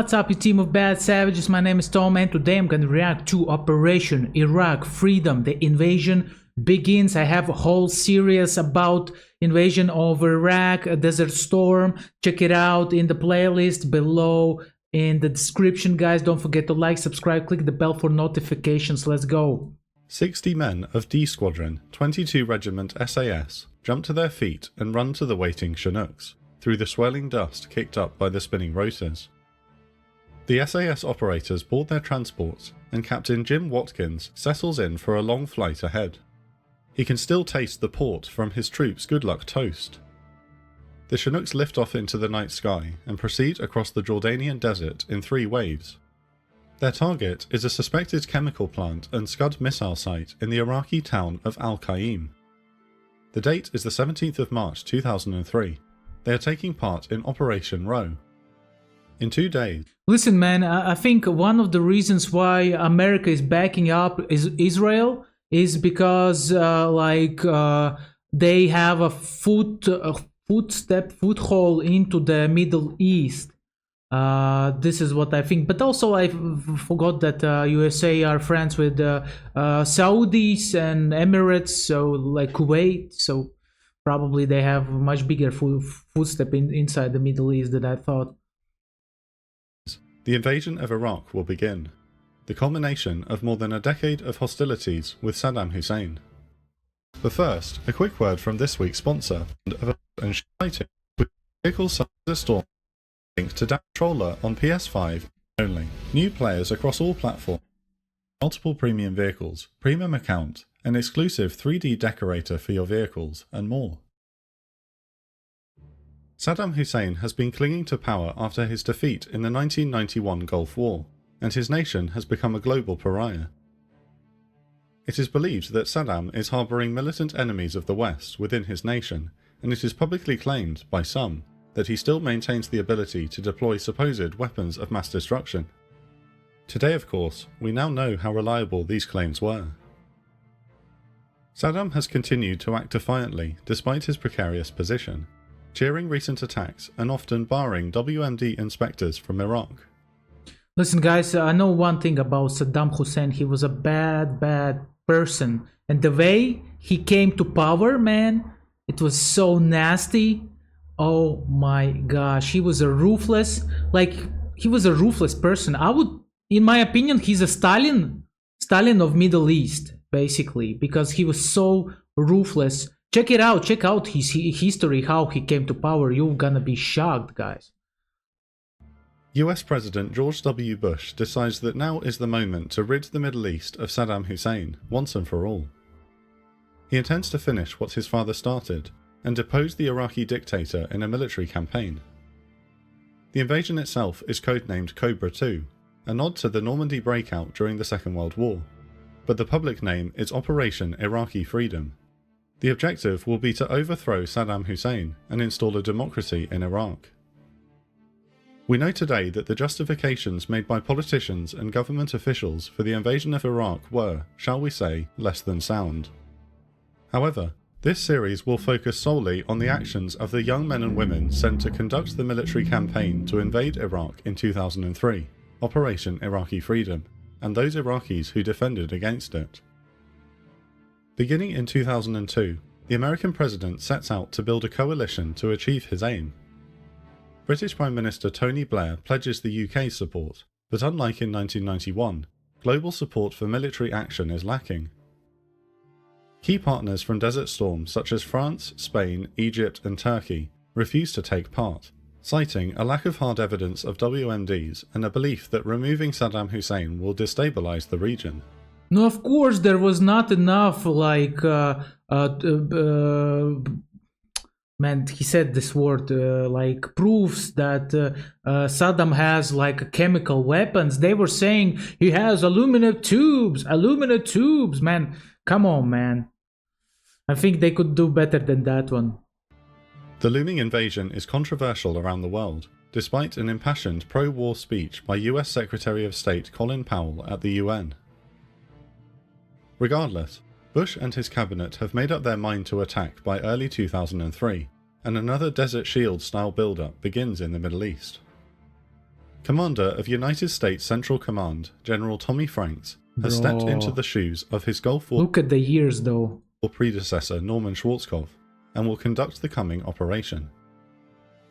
What's up, you team of bad savages? My name is Tom and today I'm gonna react to Operation Iraq Freedom. The invasion begins. I have a whole series about invasion of Iraq, a Desert Storm. Check it out in the playlist below in the description, guys. Don't forget to like, subscribe, click the bell for notifications. Let's go. 60 men of D Squadron, 22 Regiment SAS, jump to their feet and run to the waiting Chinooks, through the swirling dust kicked up by the spinning rotors. The SAS operators board their transports, and Captain Jim Watkins settles in for a long flight ahead. He can still taste the port from his troops' good luck toast. The Chinooks lift off into the night sky and proceed across the Jordanian desert in 3 waves. Their target is a suspected chemical plant and Scud missile site in the Iraqi town of Al-Qaim. The date is the 17th of March 2003. They are taking part in Operation Roe. In 2 days. Listen, man, I think one of the reasons why America is backing up is Israel is because they have a foothold into the Middle East. This is what I think. But also I forgot that USA are friends with Saudis and Emirates, so like Kuwait. So probably they have a much bigger footstep inside the Middle East than I thought. The invasion of Iraq will begin, the culmination of more than a decade of hostilities with Saddam Hussein. But first, a quick word from this week's sponsor and fighting with vehicles such as Storm, linked to Dash Controller on PS5 only. New players across all platforms, multiple premium vehicles, premium account, an exclusive 3D decorator for your vehicles, and more. Saddam Hussein has been clinging to power after his defeat in the 1991 Gulf War, and his nation has become a global pariah. It is believed that Saddam is harbouring militant enemies of the West within his nation, and it is publicly claimed, by some, that he still maintains the ability to deploy supposed weapons of mass destruction. Today, of course, we now know how reliable these claims were. Saddam has continued to act defiantly despite his precarious position, cheering recent attacks and often barring WMD inspectors from Iraq. Listen, guys, I know one thing about Saddam Hussein. He was a bad person, and the way he came to power, man, it was so nasty. Oh my gosh, he was a ruthless person. I would, in my opinion, he's a Stalin of Middle East, basically, because he was so ruthless. Check it out, check out his history, how he came to power. You're gonna be shocked, guys. US President George W. Bush decides that now is the moment to rid the Middle East of Saddam Hussein once and for all. He intends to finish what his father started and depose the Iraqi dictator in a military campaign. The invasion itself is codenamed Cobra II, a nod to the Normandy breakout during the Second World War, but the public name is Operation Iraqi Freedom. The objective will be to overthrow Saddam Hussein and install a democracy in Iraq. We know today that the justifications made by politicians and government officials for the invasion of Iraq were, shall we say, less than sound. However, this series will focus solely on the actions of the young men and women sent to conduct the military campaign to invade Iraq in 2003, Operation Iraqi Freedom, and those Iraqis who defended against it. Beginning in 2002, the American president sets out to build a coalition to achieve his aim. British Prime Minister Tony Blair pledges the UK's support, but unlike in 1991, global support for military action is lacking. Key partners from Desert Storm such as France, Spain, Egypt and Turkey refuse to take part, citing a lack of hard evidence of WMDs and a belief that removing Saddam Hussein will destabilise the region. No, of course there was not enough, man, he said this word, proofs that Saddam has chemical weapons. They were saying he has aluminum tubes, man. Come on, man. I think they could do better than that one. The looming invasion is controversial around the world, despite an impassioned pro-war speech by US Secretary of State Colin Powell at the UN. Regardless, Bush and his cabinet have made up their mind to attack by early 2003, and another Desert Shield style build-up begins in the Middle East. Commander of United States Central Command, General Tommy Franks, has stepped into the shoes of his Gulf War Look at the years though. predecessor Norman Schwarzkopf and will conduct the coming operation.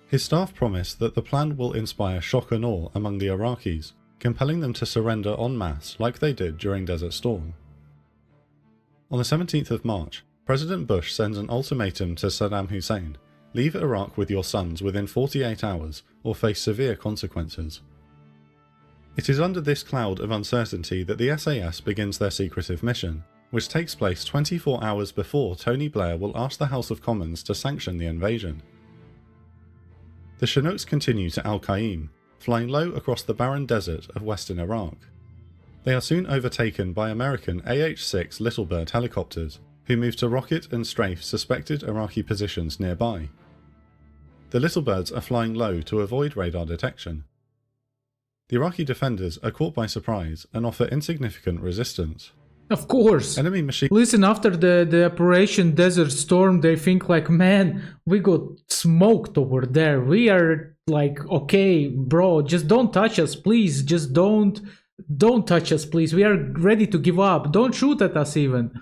His staff promise that the plan will inspire shock and awe among the Iraqis, compelling them to surrender en masse like they did during Desert Storm. On the 17th of March, President Bush sends an ultimatum to Saddam Hussein: leave Iraq with your sons within 48 hours or face severe consequences. It is under this cloud of uncertainty that the SAS begins their secretive mission, which takes place 24 hours before Tony Blair will ask the House of Commons to sanction the invasion. The Chinooks continue to Al-Qaim, flying low across the barren desert of western Iraq. They are soon overtaken by American AH-6 Little Bird helicopters, who move to rocket and strafe suspected Iraqi positions nearby. The Little Birds are flying low to avoid radar detection. The Iraqi defenders are caught by surprise and offer insignificant resistance. Of course. Enemy machine Listen, after the Operation Desert Storm, they think like, man, we got smoked over there. We are like, okay, bro, just don't touch us, please. Just don't touch us, please. We are ready to give up. Don't shoot at us even.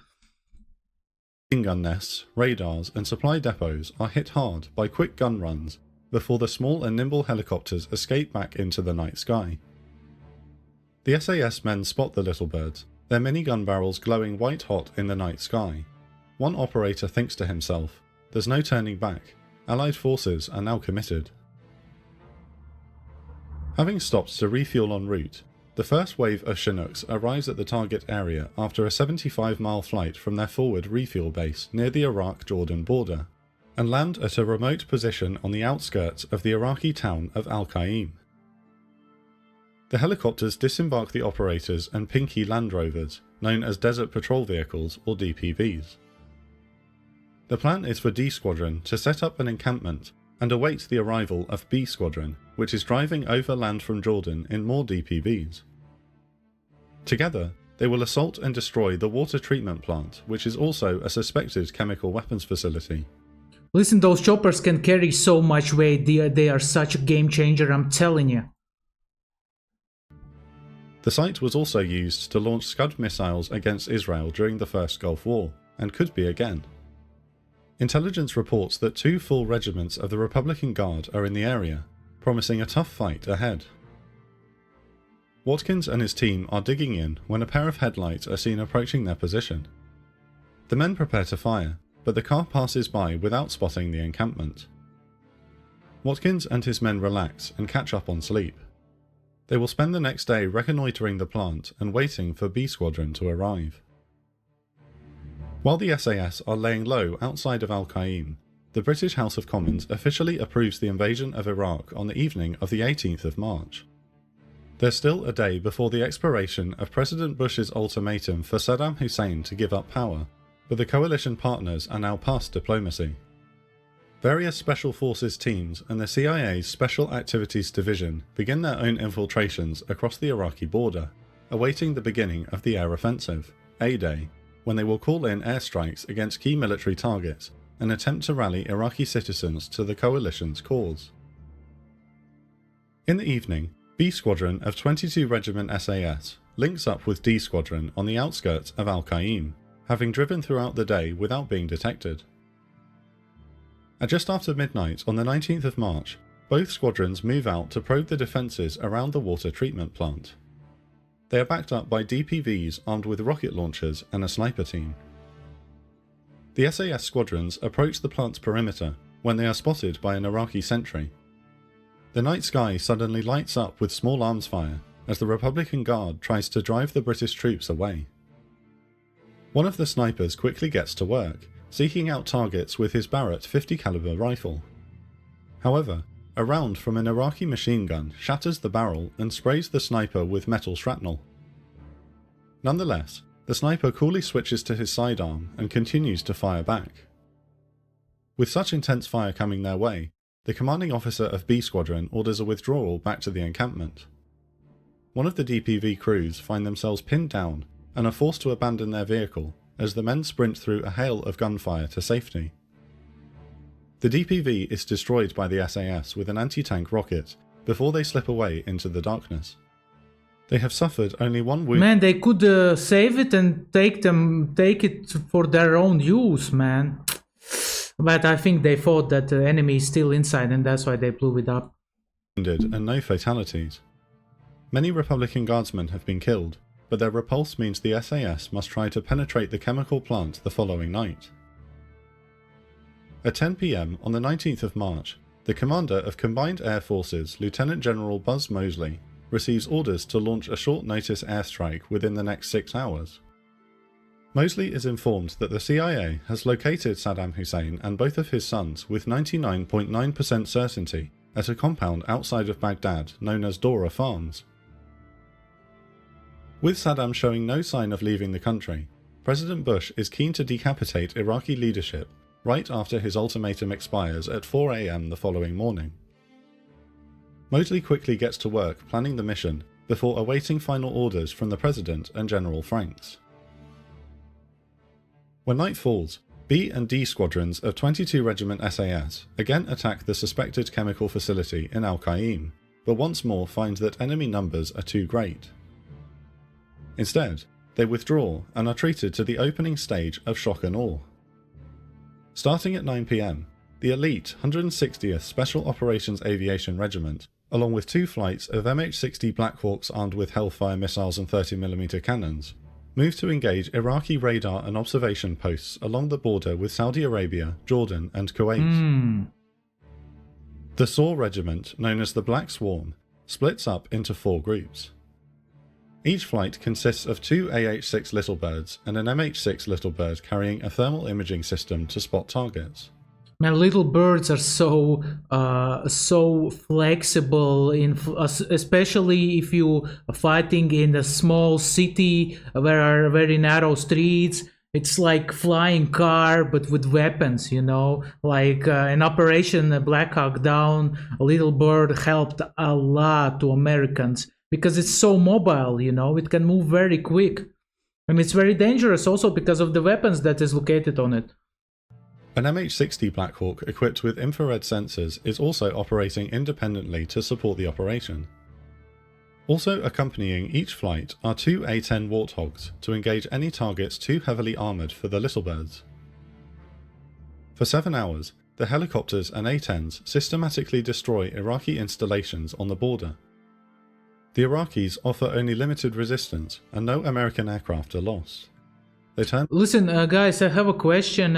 gun nests, radars and supply depots are hit hard by quick gun runs before the small and nimble helicopters escape back into the night sky. The SAS men spot the Little Birds, their minigun barrels glowing white hot in the night sky. One operator thinks to himself, there's no turning back, Allied forces are now committed. Having stopped to refuel en route, the first wave of Chinooks arrives at the target area after a 75-mile flight from their forward refuel base near the Iraq-Jordan border, and land at a remote position on the outskirts of the Iraqi town of Al-Qaim. The helicopters disembark the operators and Pinky Land Rovers, known as Desert Patrol Vehicles or DPVs. The plan is for D Squadron to set up an encampment and await the arrival of B Squadron, which is driving overland from Jordan in more DPVs. Together, they will assault and destroy the water treatment plant, which is also a suspected chemical weapons facility. Listen, those choppers can carry so much weight. They are such a game changer, I'm telling you. The site was also used to launch Scud missiles against Israel during the First Gulf War, and could be again. Intelligence reports that 2 full regiments of the Republican Guard are in the area, promising a tough fight ahead. Watkins and his team are digging in when a pair of headlights are seen approaching their position. The men prepare to fire, but the car passes by without spotting the encampment. Watkins and his men relax and catch up on sleep. They will spend the next day reconnoitering the plant and waiting for B Squadron to arrive. While the SAS are laying low outside of Al-Qaim, the British House of Commons officially approves the invasion of Iraq on the evening of the 18th of March. There's still a day before the expiration of President Bush's ultimatum for Saddam Hussein to give up power, but the coalition partners are now past diplomacy. Various Special Forces teams and the CIA's Special Activities Division begin their own infiltrations across the Iraqi border, awaiting the beginning of the air offensive, A-Day, when they will call in airstrikes against key military targets and attempt to rally Iraqi citizens to the coalition's cause. In the evening, B Squadron of 22 Regiment SAS links up with D Squadron on the outskirts of Al-Qaim, having driven throughout the day without being detected. At just after midnight on the 19th of March, both squadrons move out to probe the defences around the water treatment plant. They are backed up by DPVs armed with rocket launchers and a sniper team. The SAS squadrons approach the plant's perimeter when they are spotted by an Iraqi sentry. The night sky suddenly lights up with small arms fire as the Republican Guard tries to drive the British troops away. One of the snipers quickly gets to work, seeking out targets with his Barrett 50 caliber rifle. However, a round from an Iraqi machine gun shatters the barrel and sprays the sniper with metal shrapnel. Nonetheless, the sniper coolly switches to his sidearm and continues to fire back. With such intense fire coming their way, the commanding officer of B Squadron orders a withdrawal back to the encampment. One of the DPV crews find themselves pinned down and are forced to abandon their vehicle as the men sprint through a hail of gunfire to safety. The DPV is destroyed by the SAS with an anti-tank rocket, before they slip away into the darkness. They have suffered only one wound. Man, they could save it and take it for their own use, man. But I think they thought that the enemy is still inside, and that's why they blew it up. And no fatalities. Many Republican guardsmen have been killed, but their repulse means the SAS must try to penetrate the chemical plant the following night. At 10 PM on the 19th of March, the commander of Combined Air Forces, Lieutenant General Buzz Mosley, receives orders to launch a short-notice airstrike within the next 6 hours. Mosley is informed that the CIA has located Saddam Hussein and both of his sons with 99.9% certainty at a compound outside of Baghdad known as Dora Farms. With Saddam showing no sign of leaving the country, President Bush is keen to decapitate Iraqi leadership right after his ultimatum expires at 4 AM the following morning. Mosley quickly gets to work planning the mission before awaiting final orders from the President and General Franks. When night falls, B and D squadrons of 22 Regiment SAS again attack the suspected chemical facility in Al-Qaim, but once more find that enemy numbers are too great. Instead, they withdraw and are treated to the opening stage of shock and awe. Starting at 9 PM, the elite 160th Special Operations Aviation Regiment, along with 2 flights of MH-60 Black Hawks armed with Hellfire missiles and 30mm cannons, move to engage Iraqi radar and observation posts along the border with Saudi Arabia, Jordan and Kuwait. The SAW Regiment, known as the Black Swarm, splits up into 4 groups. Each flight consists of 2 AH-6 Little Birds and an MH-6 Little Bird carrying a thermal imaging system to spot targets. Man, little birds are so flexible, especially if you are fighting in a small city where are very narrow streets. It's like flying car, but with weapons, you know. Like in Operation Black Hawk Down, a little bird helped a lot to Americans because it's so mobile, you know. It can move very quick, and it's very dangerous also because of the weapons that is located on it. An MH-60 Black Hawk equipped with infrared sensors is also operating independently to support the operation. Also accompanying each flight are 2 A-10 Warthogs to engage any targets too heavily armoured for the Little Birds. For 7 hours, the helicopters and A-10s systematically destroy Iraqi installations on the border. The Iraqis offer only limited resistance and no American aircraft are lost. They turn— Listen, guys, I have a question.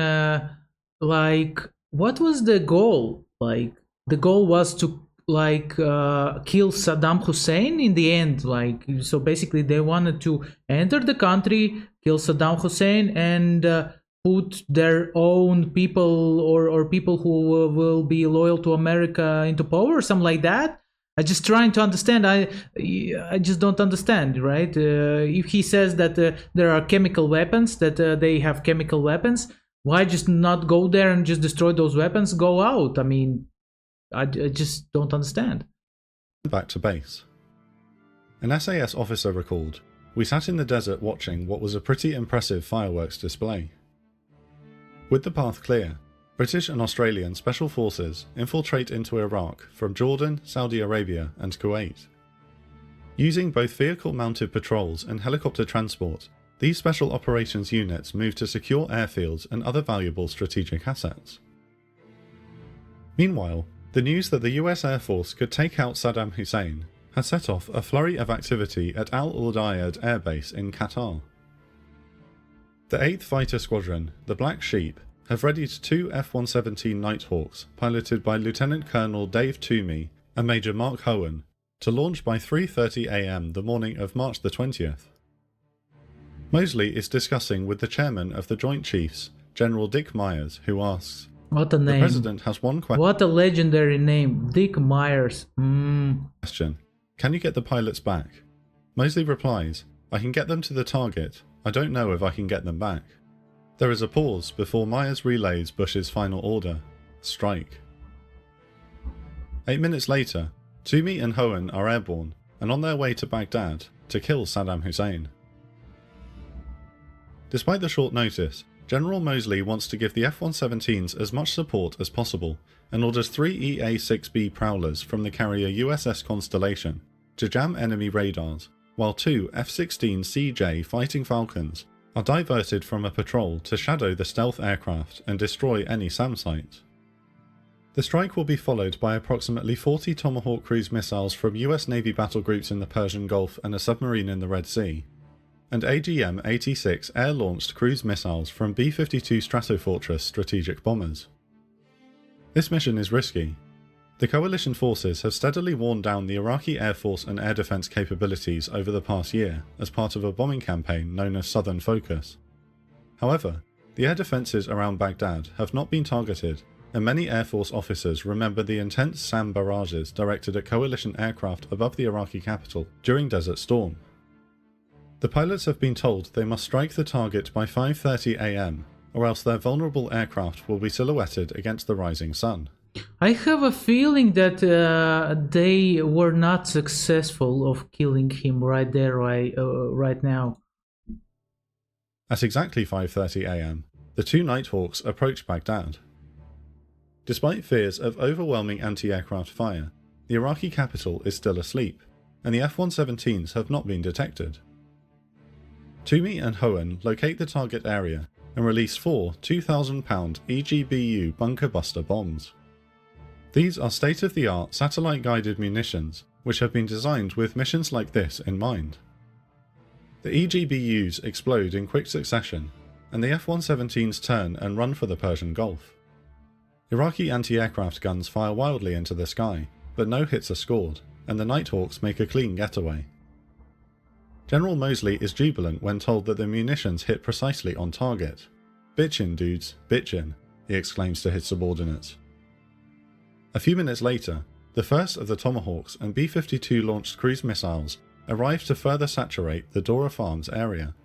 Like, what was the goal? Like, the goal was to kill Saddam Hussein in the end. Like, so basically they wanted to enter the country, kill Saddam Hussein, and put their own people or people who will be loyal to America into power or something like that. I'm just trying to understand. I just don't understand, right? If he says that there are chemical weapons, that they have chemical weapons, why just not go there and just destroy those weapons, go out? I mean, I just don't understand. Back to base. An SAS officer recalled, "We sat in the desert watching what was a pretty impressive fireworks display." With the path clear, British and Australian special forces infiltrate into Iraq from Jordan, Saudi Arabia and Kuwait. Using both vehicle-mounted patrols and helicopter transport, these special operations units move to secure airfields and other valuable strategic assets. Meanwhile, the news that the US Air Force could take out Saddam Hussein has set off a flurry of activity at Al Udeid Air Base in Qatar. The 8th Fighter Squadron, the Black Sheep, have readied 2 F-117 Nighthawks piloted by Lieutenant Colonel Dave Toomey and Major Mark Hohen to launch by 3:30 AM the morning of March the 20th. Mosley is discussing with the chairman of the Joint Chiefs, General Dick Myers, who asks, "What a name. The President has one question. What a legendary name. Dick Myers. Question. Can you get the pilots back? Mosley replies, I can get them to the target. I don't know if I can get them back. There is a pause before Myers relays Bush's final order. Strike. 8 minutes later, Toomey and Hohen are airborne and on their way to Baghdad to kill Saddam Hussein. Despite the short notice, General Moseley wants to give the F-117s as much support as possible and orders 3 EA-6B Prowlers from the carrier USS Constellation to jam enemy radars, while 2 F-16CJ Fighting Falcons are diverted from a patrol to shadow the stealth aircraft and destroy any SAM site. The strike will be followed by approximately 40 Tomahawk cruise missiles from US Navy battlegroups in the Persian Gulf and a submarine in the Red Sea, and AGM-86 air-launched cruise missiles from B-52 Stratofortress strategic bombers. This mission is risky. The coalition forces have steadily worn down the Iraqi Air Force and air defense capabilities over the past year as part of a bombing campaign known as Southern Focus. However, the air defences around Baghdad have not been targeted, and many Air Force officers remember the intense SAM barrages directed at coalition aircraft above the Iraqi capital during Desert Storm. The pilots have been told they must strike the target by 5:30 AM, or else their vulnerable aircraft will be silhouetted against the rising sun. I have a feeling that they were not successful of killing him right there, right now. At exactly 5:30 AM, the 2 Nighthawks approached Baghdad. Despite fears of overwhelming anti-aircraft fire, the Iraqi capital is still asleep, and the F-117s have not been detected. Toomey and Hohen locate the target area and release 4 2,000-pound EGBU bunker buster bombs. These are state-of-the-art satellite-guided munitions which have been designed with missions like this in mind. The EGBUs explode in quick succession, and the F-117s turn and run for the Persian Gulf. Iraqi anti-aircraft guns fire wildly into the sky, but no hits are scored, and the Nighthawks make a clean getaway. General Moseley is jubilant when told that the munitions hit precisely on target. "Bitchin', dudes, bitchin'," he exclaims to his subordinates. A few minutes later, the first of the Tomahawks and B-52 launched cruise missiles arrive to further saturate the Dora Farms area.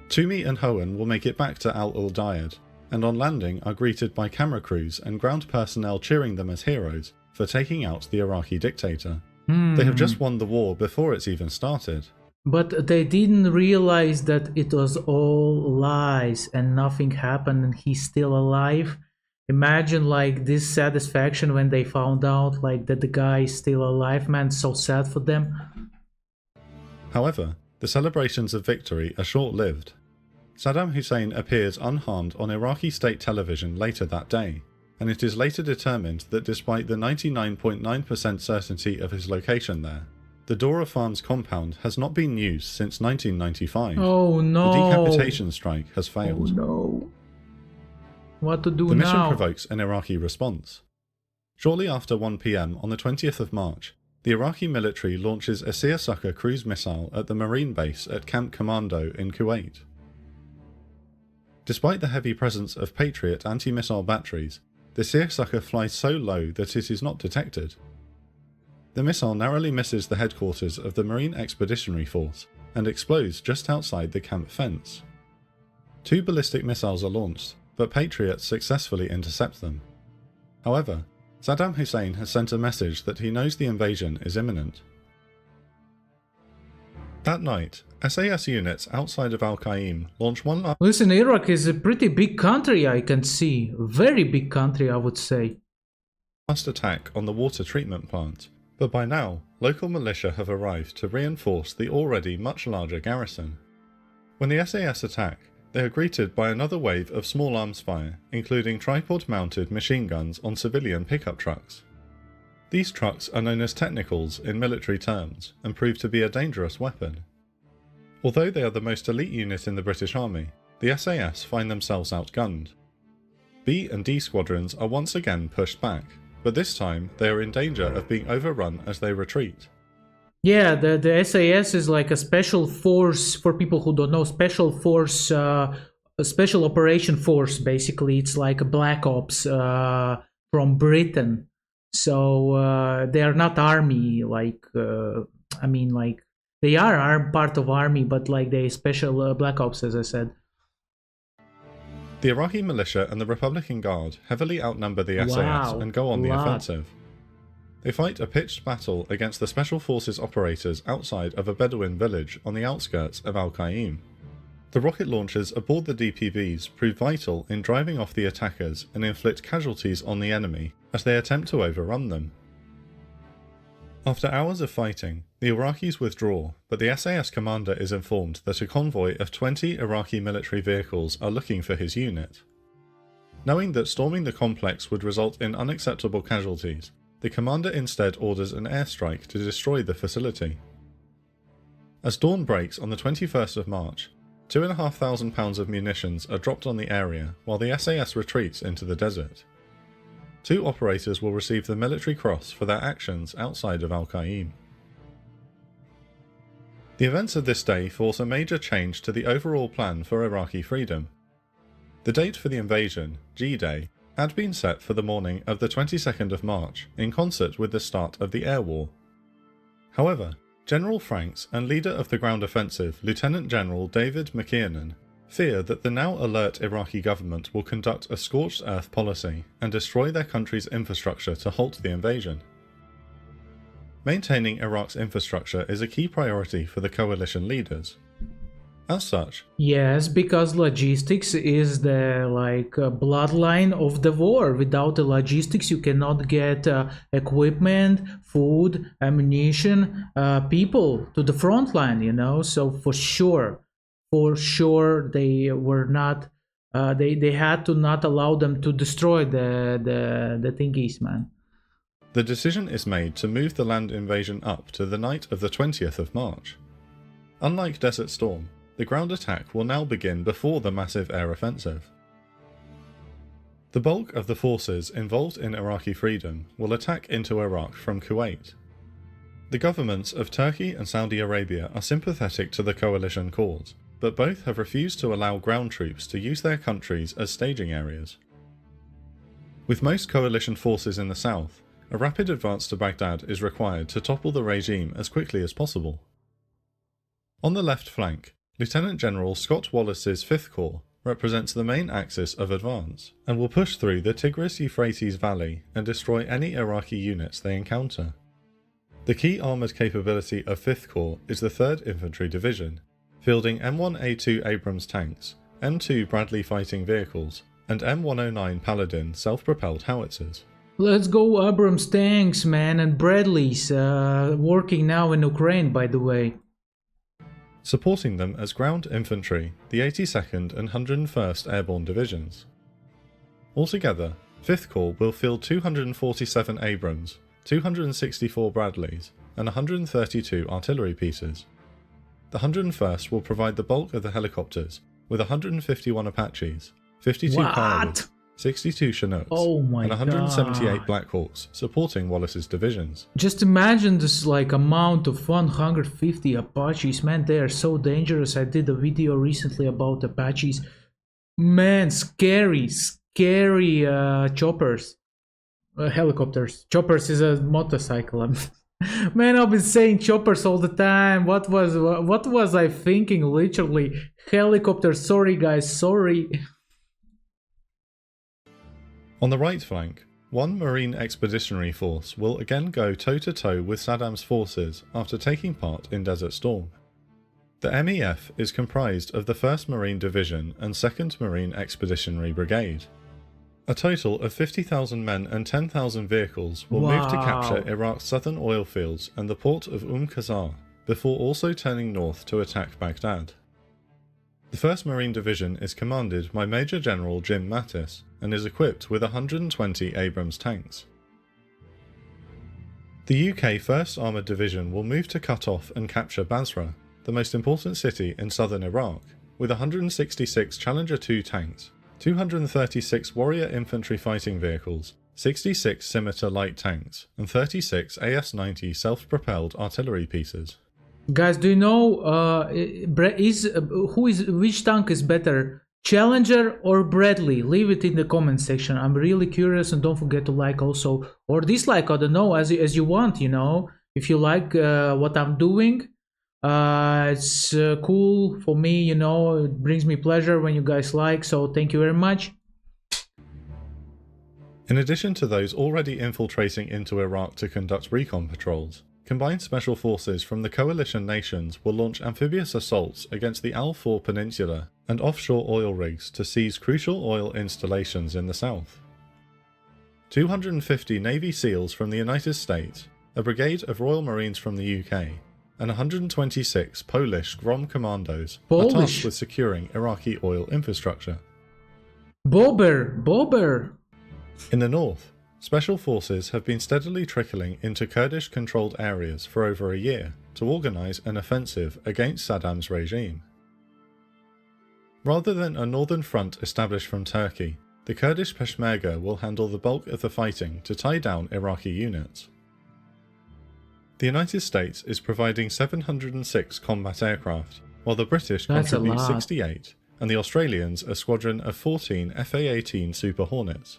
Toomey and Hohen will make it back to Al-Udeid, and on landing are greeted by camera crews and ground personnel cheering them as heroes for taking out the Iraqi dictator. They have just won the war before it's even started. But they didn't realize that it was all lies and nothing happened and he's still alive. Imagine like this satisfaction when they found out like that the guy is still alive, man. So sad for them. However, the celebrations of victory are short-lived. Saddam Hussein appears unharmed on Iraqi state television later that day, and it is later determined that despite the 99.9% certainty of his location there, the Dora Farms compound has not been used since 1995. Oh no! The decapitation strike has failed. Oh no! What to do now? The mission provokes an Iraqi response. Shortly after 1 PM on the 20th of March, the Iraqi military launches a Seersucker cruise missile at the Marine base at Camp Commando in Kuwait. Despite the heavy presence of Patriot anti-missile batteries, the Seersucker flies so low that it is not detected. The missile narrowly misses the headquarters of the Marine Expeditionary Force and explodes just outside the camp fence. 2 ballistic missiles are launched, but Patriots successfully intercept them. However, Saddam Hussein has sent a message that he knows the invasion is imminent. That night, SAS units outside of Al-Qaim launch one last... Listen, Iraq is a pretty big country, I can see. Very big country, I would say. ...attack on the water treatment plant, but by now, local militia have arrived to reinforce the already much larger garrison. When the SAS attack, they are greeted by another wave of small arms fire, including tripod-mounted machine guns on civilian pickup trucks. These trucks are known as technicals in military terms and prove to be a dangerous weapon. Although they are the most elite unit in the British Army, the SAS find themselves outgunned. B and D squadrons are once again pushed back, but this time they are in danger of being overrun as they retreat. Yeah, the SAS is like a special force, for people who don't know, special force, a special operation force, basically. It's like a Black Ops from Britain. So they are not army, like, I mean, like, they are part of army, but like they special Black Ops, as I said. The Iraqi militia and the Republican Guard heavily outnumber the SAS and go on the offensive. They fight a pitched battle against the Special Forces operators outside of a Bedouin village on the outskirts of Al-Qaim. The rocket launchers aboard the DPVs prove vital in driving off the attackers and inflict casualties on the enemy as they attempt to overrun them. After hours of fighting, the Iraqis withdraw, but the SAS commander is informed that a convoy of 20 Iraqi military vehicles are looking for his unit. Knowing that storming the complex would result in unacceptable casualties, the commander instead orders an airstrike to destroy the facility. As dawn breaks on the 21st of March, 2,500 pounds of munitions are dropped on the area while the SAS retreats into the desert. 2 operators will receive the military cross for their actions outside of Al-Qaim. The events of this day force a major change to the overall plan for Iraqi freedom. The date for the invasion, G-Day, had been set for the morning of the 22nd of March in concert with the start of the air war. However, General Franks and leader of the ground offensive, Lieutenant General David McKiernan, fear that the now alert Iraqi government will conduct a scorched earth policy and destroy their country's infrastructure to halt the invasion. Maintaining Iraq's infrastructure is a key priority for the coalition leaders. As such, Yes, because logistics is the bloodline of the war. Without the logistics, you cannot get equipment, food, ammunition, people to the front line. So for sure, they were not. They had to not allow them to destroy the thingies, man. the decision is made to move the land invasion up to the night of the 20th of March. Unlike Desert Storm, the ground attack will now begin before the massive air offensive. The bulk of the forces involved in Iraqi freedom will attack into Iraq from Kuwait. The governments of Turkey and Saudi Arabia are sympathetic to the coalition cause, but both have refused to allow ground troops to use their countries as staging areas. With most coalition forces in the south, a rapid advance to Baghdad is required to topple the regime as quickly as possible. On the left flank, Lieutenant General Scott Wallace's 5th Corps represents the main axis of advance, and will push through the Tigris-Euphrates Valley and destroy any Iraqi units they encounter. The key armoured capability of 5th Corps is the 3rd Infantry Division, fielding M1A2 Abrams tanks, M2 Bradley fighting vehicles, and M109 Paladin self-propelled howitzers. Let's go Abrams tanks, man, and Bradleys, working now in Ukraine, by the way. Supporting them as ground infantry, the 82nd and 101st Airborne Divisions. Altogether, 5th Corps will field 247 Abrams, 264 Bradleys, and 132 artillery pieces. The 101st will provide the bulk of the helicopters, with 151 Apaches, 52 Kiowas, 62 Chinooks, and 178 Black Hawks supporting Wallace's divisions. Just imagine this amount of 150 Apaches, man, they are so dangerous. I did a video recently about Apaches. Man, scary choppers. Helicopters. Choppers is a motorcycle. Man, I've been saying choppers all the time. What was I thinking? Literally, helicopters. Sorry guys, sorry. On the right flank, one Marine Expeditionary Force will again go toe-to-toe with Saddam's forces after taking part in Desert Storm. The MEF is comprised of the 1st Marine Division and 2nd Marine Expeditionary Brigade. A total of 50,000 men and 10,000 vehicles will move to capture Iraq's southern oil fields and the port of Qasr, before also turning north to attack Baghdad. The 1st Marine Division is commanded by Major General Jim Mattis and is equipped with 120 Abrams tanks. The UK 1st Armoured Division will move to cut off and capture Basra, the most important city in southern Iraq, with 166 Challenger 2 tanks, 236 Warrior infantry fighting vehicles, 66 Scimitar light tanks, and 36 AS-90 self-propelled artillery pieces. Guys, do you know which tank is better, Challenger or Bradley? Leave it in the comment section. I'm really curious, and don't forget to like also or dislike. I don't know, as you want. If you like what I'm doing, it's cool for me. It brings me pleasure when you guys like. So thank you very much. In addition to those already infiltrating into Iraq to conduct recon patrols, Combined special forces from the coalition nations will launch amphibious assaults against the Al-Faw Peninsula and offshore oil rigs to seize crucial oil installations in the south. 250 Navy SEALs from the United States, a brigade of Royal Marines from the UK, and 126 Polish Grom commandos are tasked with securing Iraqi oil infrastructure. Bober! In the north, special forces have been steadily trickling into Kurdish-controlled areas for over a year to organise an offensive against Saddam's regime. Rather than a northern front established from Turkey, the Kurdish Peshmerga will handle the bulk of the fighting to tie down Iraqi units. The United States is providing 706 combat aircraft, while the British contribute 68, and the Australians a squadron of 14 FA-18 Super Hornets.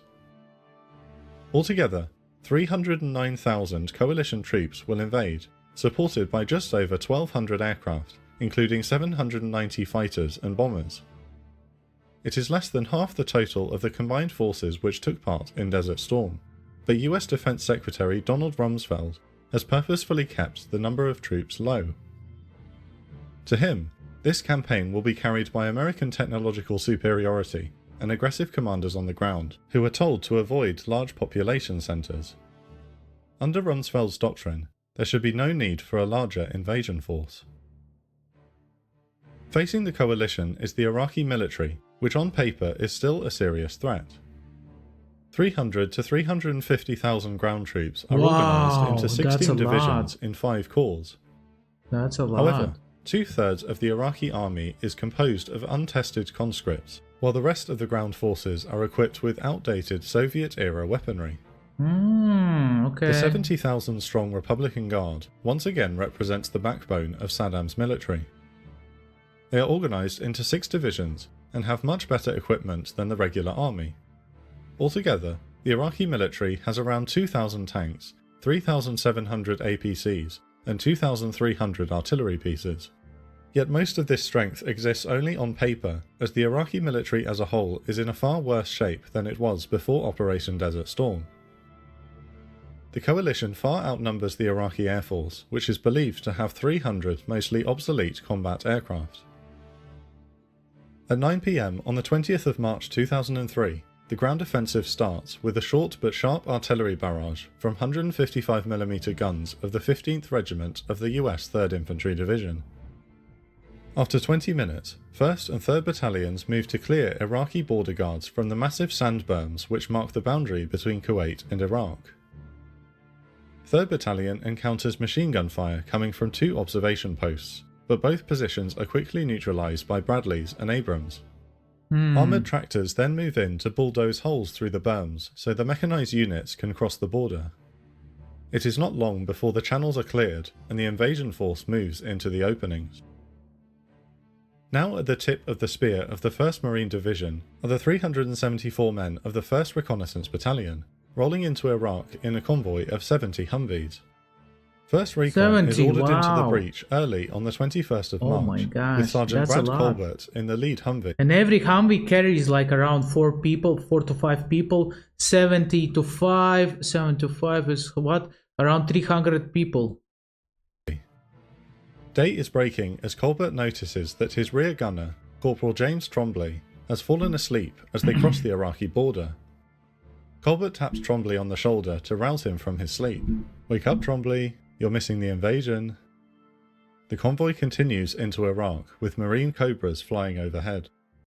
Altogether, 309,000 coalition troops will invade, supported by just over 1,200 aircraft, including 790 fighters and bombers. It is less than half the total of the combined forces which took part in Desert Storm, but US Defense Secretary Donald Rumsfeld has purposefully kept the number of troops low. To him, this campaign will be carried by American technological superiority and aggressive commanders on the ground, who are told to avoid large population centres. Under Rumsfeld's doctrine, there should be no need for a larger invasion force. Facing the coalition is the Iraqi military, which on paper is still a serious threat. 300 to 350,000 ground troops are organised into 16 divisions in 5 corps. That's a lot. However, 2/3 of the Iraqi army is composed of untested conscripts, while the rest of the ground forces are equipped with outdated Soviet-era weaponry. Okay. The 70,000-strong Republican Guard once again represents the backbone of Saddam's military. They are organised into 6 divisions and have much better equipment than the regular army. Altogether, the Iraqi military has around 2,000 tanks, 3,700 APCs, and 2,300 artillery pieces. Yet most of this strength exists only on paper, as the Iraqi military as a whole is in a far worse shape than it was before Operation Desert Storm. The coalition far outnumbers the Iraqi Air Force, which is believed to have 300 mostly obsolete combat aircraft. At 9 PM on the 20th of March 2003, the ground offensive starts with a short but sharp artillery barrage from 155mm guns of the 15th Regiment of the US 3rd Infantry Division. After 20 minutes, 1st and 3rd Battalions moved to clear Iraqi border guards from the massive sand berms which mark the boundary between Kuwait and Iraq. 3rd Battalion encounters machine gun fire coming from 2 observation posts, but both positions are quickly neutralised by Bradleys and Abrams. Armoured tractors then move in to bulldoze holes through the berms so the mechanised units can cross the border. It is not long before the channels are cleared and the invasion force moves into the openings. Now at the tip of the spear of the 1st Marine Division are the 374 men of the 1st Reconnaissance Battalion, rolling into Iraq in a convoy of 70 Humvees. 1st Recon is ordered into the breach early on the 21st of March, with Sergeant Brad Colbert in the lead Humvee. And every Humvee carries like around 4 to 5 people. 70 to 5 is what? Around 300 people. Day is breaking as Colbert notices that his rear gunner, Corporal James Trombley, has fallen asleep as they cross the Iraqi border. Colbert taps Trombley on the shoulder to rouse him from his sleep. "Wake up, Trombley. You're missing the invasion." The convoy continues into Iraq with Marine Cobras flying overhead.